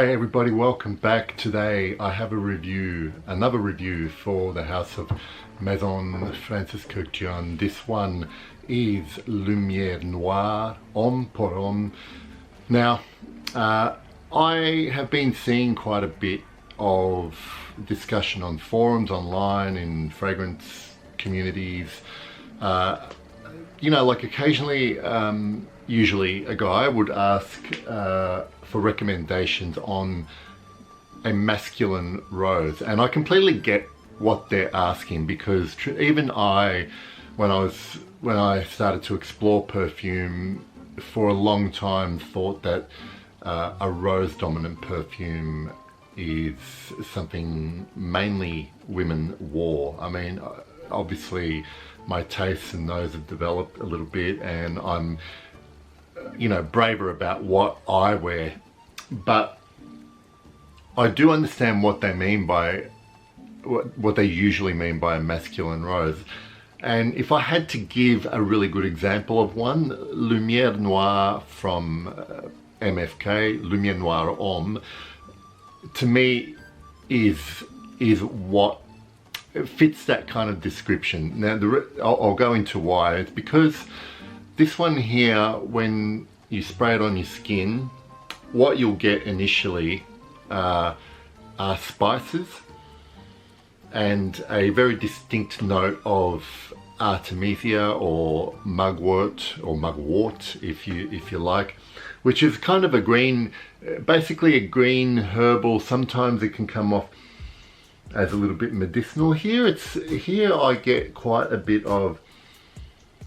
Hey everybody, welcome back. Today I have another review for the house of Maison Francis Kurkdjian. This one is Lumiere Noire, Homme pour Homme. Now, I have been seeing quite a bit of discussion on forums, online, in fragrance communities. Like occasionally, usually a guy would ask for recommendations on a masculine rose, and I completely get what they're asking, because even when I started to explore perfume, for a long time thought that a rose dominant perfume is something mainly women wore. I mean, obviously my tastes and those have developed a little bit, and I'm braver about what I wear, but I do understand what they mean by what they usually mean by a masculine rose. And if I had to give a really good example of one, Lumiere Noire from MFK, Lumiere Noire Homme, to me is what fits that kind of description. Now I'll go into why. It's because this one here, when you spray it on your skin, what you'll get initially are spices and a very distinct note of artemisia or mugwort if you like, which is kind of a green, basically a green herbal. Sometimes it can come off as a little bit medicinal. Here I get quite a bit of,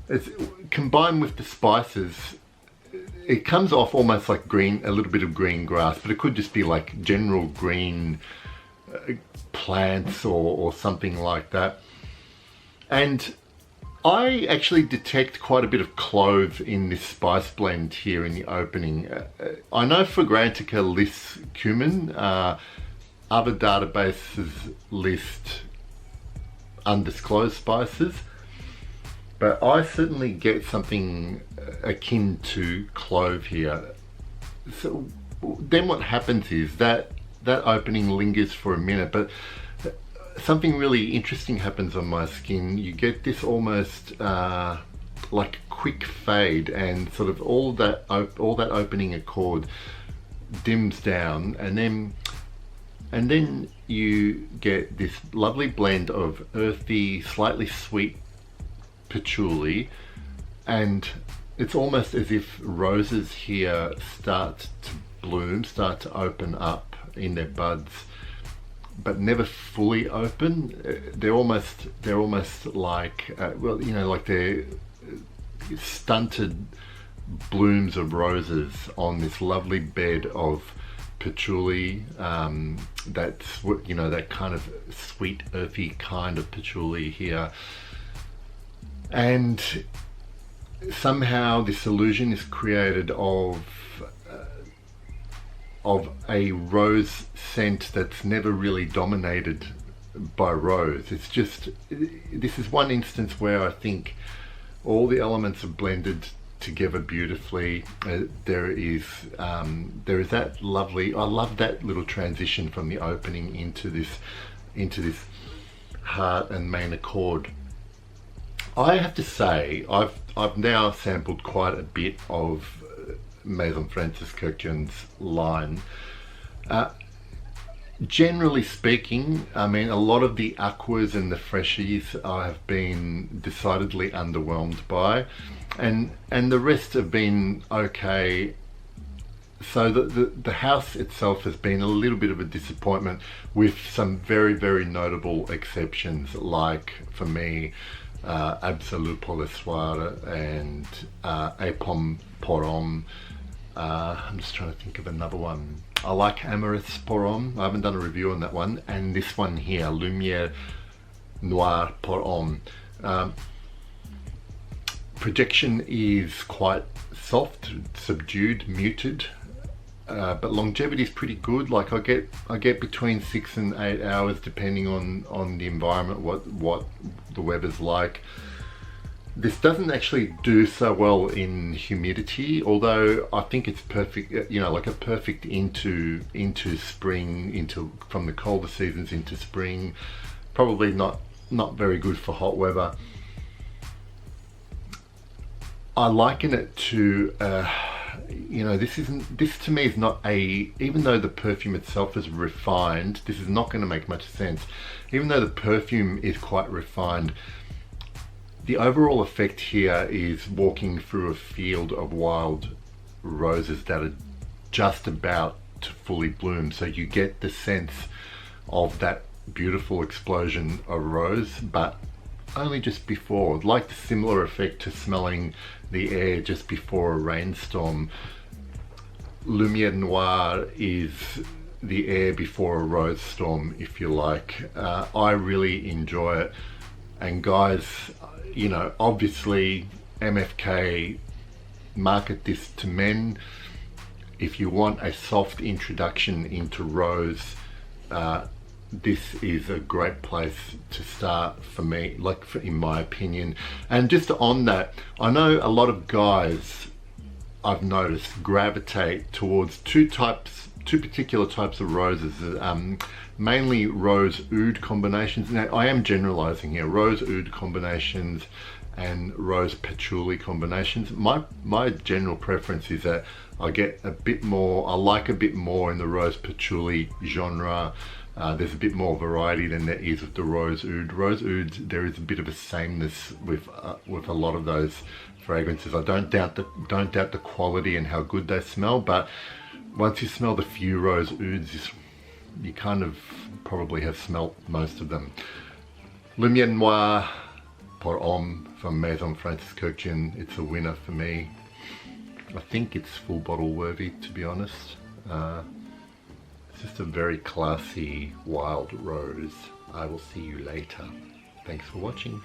it's combined with the spices, it comes off almost like green, a little bit of green grass, but it could just be like general green plants or something like that. And I actually detect quite a bit of clove in this spice blend here in the opening. I know Fragrantica lists cumin, other databases list undisclosed spices, but I certainly get something akin to clove here. So then what happens is that opening lingers for a minute, but something really interesting happens on my skin. You get this almost like quick fade, and sort of all that opening accord dims down, and then you get this lovely blend of earthy, slightly sweet patchouli, and it's almost as if roses here start to bloom, start to open up in their buds, but never fully open. They're almost like like they're stunted blooms of roses on this lovely bed of patchouli. That's that kind of sweet, earthy kind of patchouli here. And somehow this illusion is created of a rose scent that's never really dominated by rose. It's just, this is one instance where I think all the elements are blended together beautifully. There is that lovely, I love that little transition from the opening into this heart and main accord. I have to say, I've now sampled quite a bit of Maison Francis Kurkdjian's line. Generally speaking, I mean, a lot of the aquas and the freshies I have been decidedly underwhelmed by, and the rest have been okay. So the house itself has been a little bit of a disappointment, with some very, very notable exceptions, like for me, Absolu pour le Soir and Homme pour Homme. I'm just trying to think of another one. I like Amorous pour Homme. I haven't done a review on that one. And this one here, Lumiere Noire pour Homme. Projection is quite soft, subdued, muted, but longevity is pretty good. Like I get between 6 and 8 hours depending on the environment, what the weather's like. This doesn't actually do so well in humidity, although I think it's perfect, you know, like a perfect into spring, from the colder seasons into spring. Probably not very good for hot weather. I liken it to, you know, this to me is not even though the perfume itself is refined, this is not going to make much sense. Even though the perfume is quite refined, the overall effect here is walking through a field of wild roses that are just about to fully bloom. So you get the sense of that beautiful explosion of rose, but only just before, like the similar effect to smelling the air just before a rainstorm. Lumiere Noire is the air before a rose storm, if you like. I really enjoy it. And guys, you know, obviously MFK market this to men. If you want a soft introduction into rose, this is a great place to start for me, in my opinion. And just on that, I know a lot of guys, I've noticed, gravitate towards two particular types of roses, mainly rose oud combinations. Now I am generalizing here, rose oud combinations and rose patchouli combinations. My general preference is that I like a bit more in the rose patchouli genre. There's a bit more variety than there is with the rose oud. Rose oud, there is a bit of a sameness with a lot of those fragrances. I don't doubt the quality and how good they smell, but once you smell the few rose ouds, you kind of probably have smelt most of them. Lumiere Noire pour Homme from Maison Francis Kurkdjian. It's a winner for me. I think it's full bottle worthy, to be honest. It's just a very classy wild rose. I will see you later. Thanks for watching.